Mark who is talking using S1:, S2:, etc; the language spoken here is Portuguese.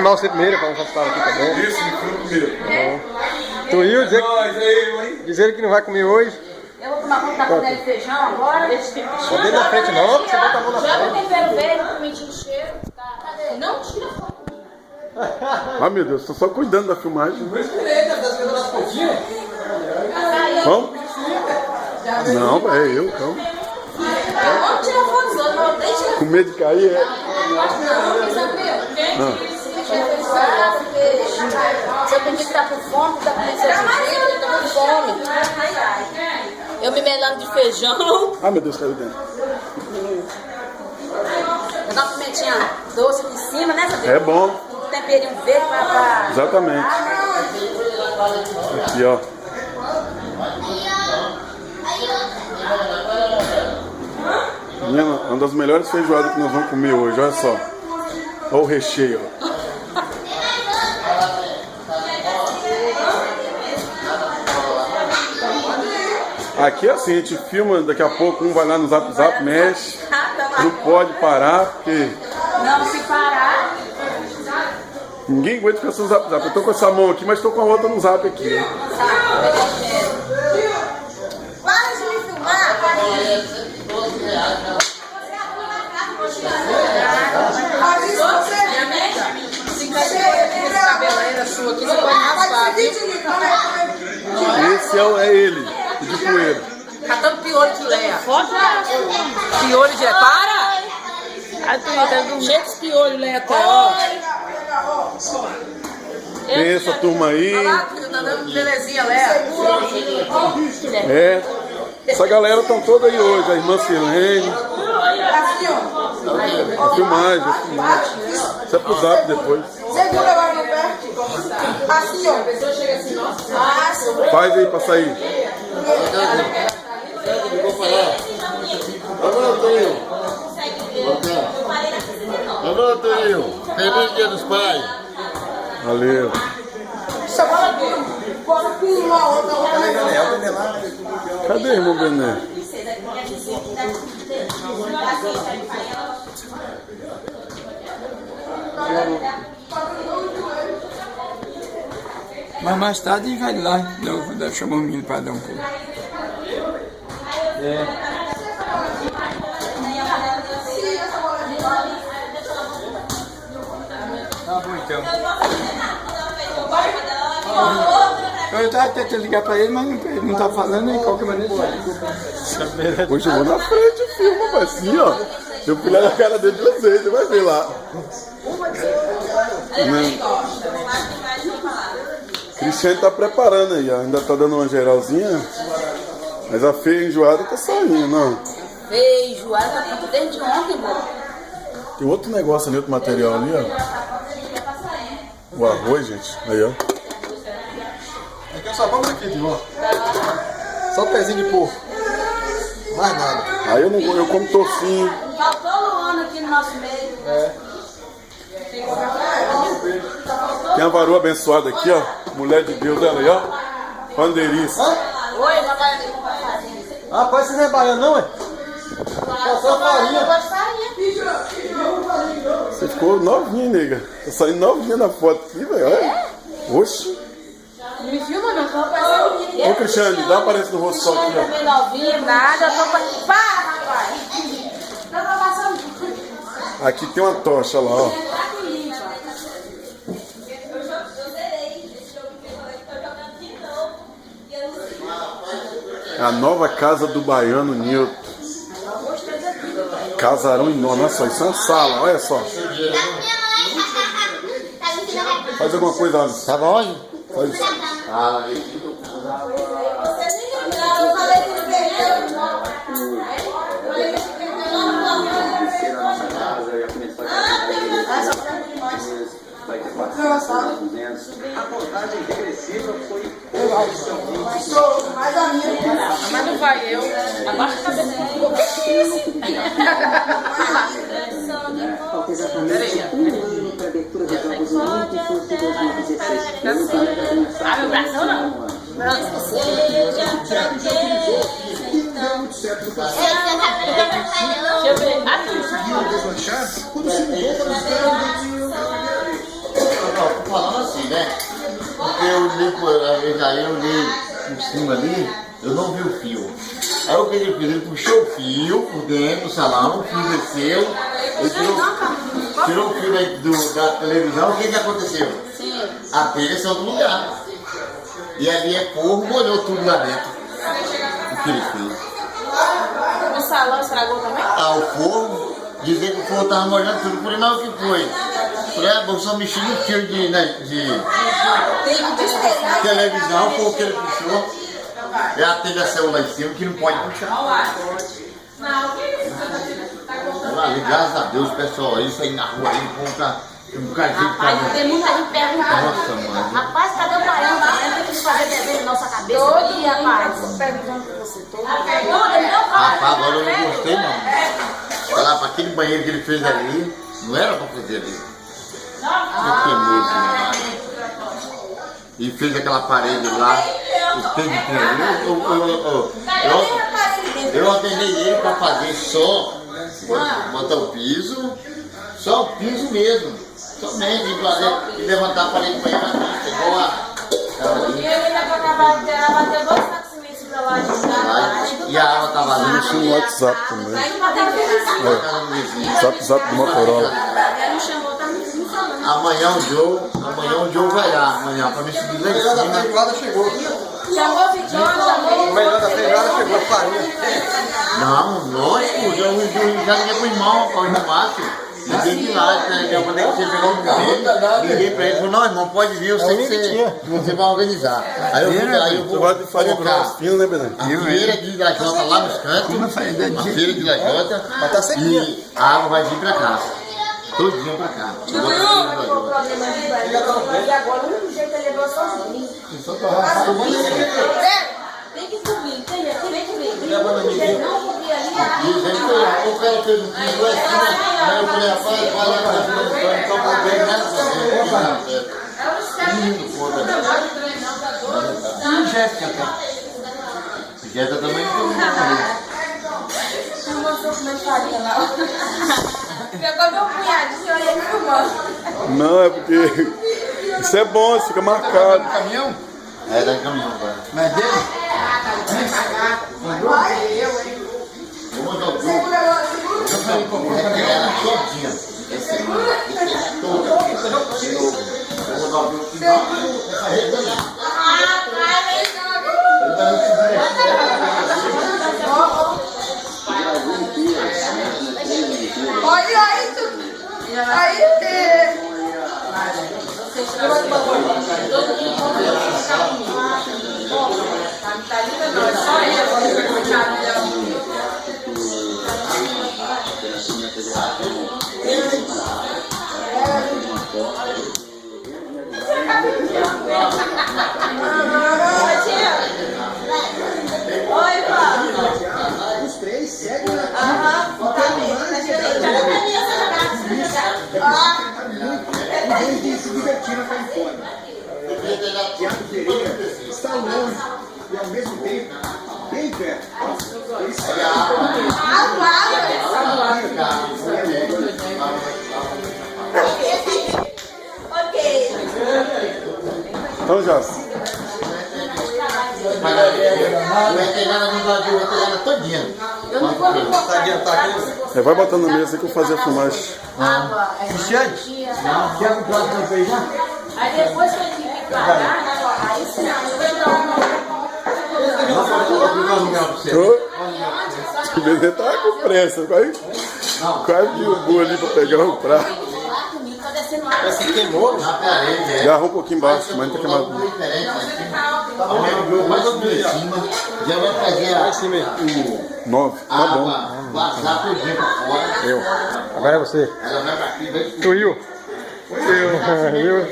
S1: filmar você primeiro, pra mostrar que tá bom.
S2: Isso, me filma primeiro.
S1: Tu ia dizer que não vai comer hoje?
S3: Eu vou tomar conta da panela de feijão agora.
S1: Pode ir na frente não, porque você bota a mão na frente.
S3: Joga o tempero verde, pimentinho de cheiro. Não tira foto.
S2: Ah, meu Deus, tô só cuidando da filmagem. Vamos? Não, é eu, calma.
S3: Não tira foto, não deixa.
S2: Com medo de cair, é?
S3: Não. Seu pedido tá com fome, tá com jeito, eu tô com fome. Eu me melando de feijão.
S2: Ah, meu Deus, caiu dentro.
S3: Jogar uma pimentinha doce aqui em cima, né, Sabe?
S2: É bom.
S3: Um temperinho verde pra...
S2: Exatamente. Aqui, ó. Menina, uma das melhores feijoadas que nós vamos comer hoje, olha só. Olha o recheio, ó. Aqui é assim, a gente filma, daqui a pouco um vai lá no Zap Zap, mexe. Não pode parar, porque...
S3: Não, se parar...
S2: Ninguém aguenta ficar sem o Zap Zap. Eu tô com essa mão aqui, mas tô com a outra no Zap aqui.
S3: Para de me filmar!
S2: Esse é ele, o de poeira.
S3: Catando piolho de Leia. Piolho de Leia. Para! Cheio de piolho, Leia, até, ó.
S2: Tem essa turma aí.
S3: Olha lá, filho, tá dando belezinha, Leia.
S2: É. Essa galera estão toda aí hoje. A irmã Silene. A filmagem, Isso é pro Zap depois.
S4: Segura agora no pé. Assim, ó.
S2: Faz aí pra sair.
S5: Anota aí, feliz dia dos pais.
S2: Valeu. Cadê, irmão Bené?
S6: Mas mais tarde ele vai lá, chamar o menino para dar um pouco. Tá bom então. Eu estava tentando ligar para ele, mas ele não está falando, de qualquer maneira.
S2: Hoje eu vou na frente e filma, mas assim, ó. Eu fui lá na cara dele de vocês, você vai ver lá. Cristiane tá preparando aí, ó. Ainda tá dando uma geralzinha. Mas a feia enjoada tá saindo, não.
S3: Feijoada tá pronto desde ontem, pô.
S2: Tem outro negócio ali, outro material ali, ó. O arroz, gente. Aí, ó.
S1: Aqui é só vamos aqui, ó. Só o pezinho de porco. Mais nada.
S2: Aí eu como tocinho.
S3: Faltou o Luana aqui no nosso meio.
S2: Tem a varoa abençoada aqui, ó. Mulher de Deus, ela aí, ó. Bandeiriça.
S3: Oi, papai.
S1: Rapaz, você não é baiano não, é? Passou farinha.
S2: Você ficou novinha, nega. Tá saindo novinha na foto aqui, velho. Olha. Oxi.
S3: Me filma, não tô aparecendo.
S2: Ô, Cristiane, dá uma aparência no rosto só aqui, ó.
S3: Também novinha, nada. Eu tô passando. Para, rapaz. Eu tô passando.
S2: Aqui tem uma tocha lá, ó. A nova casa do baiano Nilton. Casarão enorme, olha só, isso é uma sala, olha só. Faz alguma coisa, Alisson.
S1: Tá bom, hein?
S2: Faz isso.
S7: A contagem regressiva foi
S3: Mas não vai eu. Abaixa a cabeça. Ah, meu braço não? Não. Deixa eu ver.
S5: né? Porque eu olhei por cima ali, eu não vi o fio. Aí o que ele fez? Ele puxou o fio por dentro do salão, o fio desceu, ele tirou o fio da televisão, o que aconteceu? A telha saiu do lugar. E ali é forro, molhou tudo lá dentro. O que ele fez?
S4: O salão estragou também?
S5: O forro, dizer que o forro estava molhando tudo. Falei, mas o que foi? Falei, eu só mexi no fio de televisão, foi o que ele puxou. E a telha saiu lá em cima, que não pode puxar. Graças a Deus, pessoal, isso aí na rua aí compra um bocadinho de
S8: Rapaz,
S5: casa.
S8: tem muita gente perguntando.
S5: Nossa, mãe.
S8: Rapaz, cadê o baiano? O baiano tem que fazer desenho na nossa cabeça. Todo dia, rapaz.
S4: Perguntando pra você, todo
S5: Rapaz, agora eu não gostei não. Falar para aquele banheiro que ele fez ali, não era para fazer ali. E fez aquela parede lá, eu ordenei ele para fazer só, botar o piso, só o piso mesmo, somente e levantar a parede do banheiro, chegou a... E a água tá vazando.
S2: Isso no WhatsApp também. WhatsApp do Motorola.
S5: Amanhã o Joe vai lá, amanhã, pra me subir lá em cima.
S1: A feijoada chegou.
S4: Chamou o Vitor, chamou
S1: O melhor da feijoada chegou, farinha.
S5: Não, lógico, eu já liguei pro irmão, o irmão Márcio. Liguei de lá, eu falei que você pegou o dele. Liguei pra ele, falou, não, irmão, pode vir, eu sei que você vai organizar. Aí eu vou
S2: Você gosta de farinha
S5: colocar
S2: grossa, fino, né, Benê?
S5: a feira de lajota lá nos cantos, a feira de lajota,
S1: tá sequinha.
S5: e a água vai vir pra cá. Todinha pra cá.
S4: E agora o único jeito é levar sozinho. Tem que subir, tem que vir. Não, porque ali
S5: E o cara fez um piso lá em cima, aí eu falei, rapaz, vai lá pra cima, então pra ver nessa E Jéssica também foi
S4: não mostrou como é que faria lá. Pegou meu cunhadinho, olha ele filmando.
S2: Não, é porque isso é bom, isso fica marcado.
S1: Caminhão?
S5: É, dá caminhão, cara.
S1: Mas dele?
S5: Vou mandar o grupo. Eu falei, vou pegar ela todinha. Esse aqui, toda. De novo. Vou mandar o grupo que vai.
S4: Olha aí, aí tem.
S8: Oi, Paulo.
S7: Os três seguem na em vez de se divertir na fora. Tiago Pereira está longe e ao mesmo tempo bem perto. Ele
S2: Então, já.
S5: O veterinário não vai ver o veterinário todinha.
S2: Vai botando na mesa que eu vou fazer a filmagem.
S1: Cristiane? Quer um prato de feijão?
S8: Aí depois que ele me pagar, aí sim, eu vou te dar
S2: O Benê tá com pressa, quase derrubou ali pra pegar o prato.
S1: Essa queimou?
S5: Na parede,
S2: Agarra um pouquinho embaixo, mas não tá queimado.
S5: Amanhã o jogo vai subir em cima. Já vai fazer o
S2: 9, tá bom.
S5: vazar tudinho pra fora.
S6: Eu. Agora é você.
S5: Ela vai pra aqui, vai subir.
S6: Tu viu? Eu.